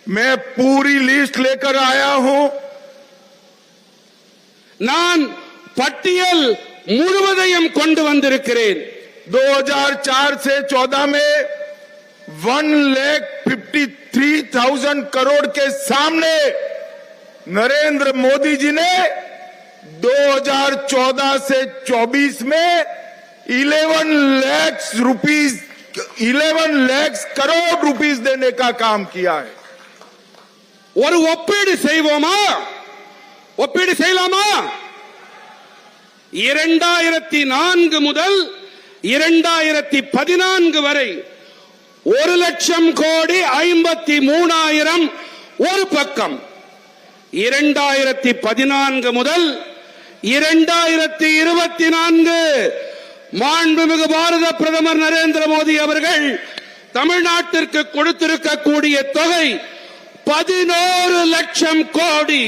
मैं पूरी लिस्ट लेकर आया हूं. நான் பட்டியல் முழுவதையும் கொண்டு வந்திருக்கிறேன். 2004 से 14 में 1,53,000 करोड़ के सामने नरेंद्र मोदी जी ने 2014 से 24 में 11 लाख करोड़ रुपीस देने का काम किया है. ஒரு ஒப்பீடு செய்வோமா? ஒப்பீடு செய்யலாமா? 2004 முதல் 2014 வரை 1,00,000 கோடி 53,000 ஒரு பக்கம். 2014 முதல் 2024 மாண்புமிகு பாரத பிரதமர் நரேந்திர மோடி அவர்கள் தமிழ்நாட்டிற்கு கொடுத்திருக்கக்கூடிய தொகை 11 லட்சம் கோடி.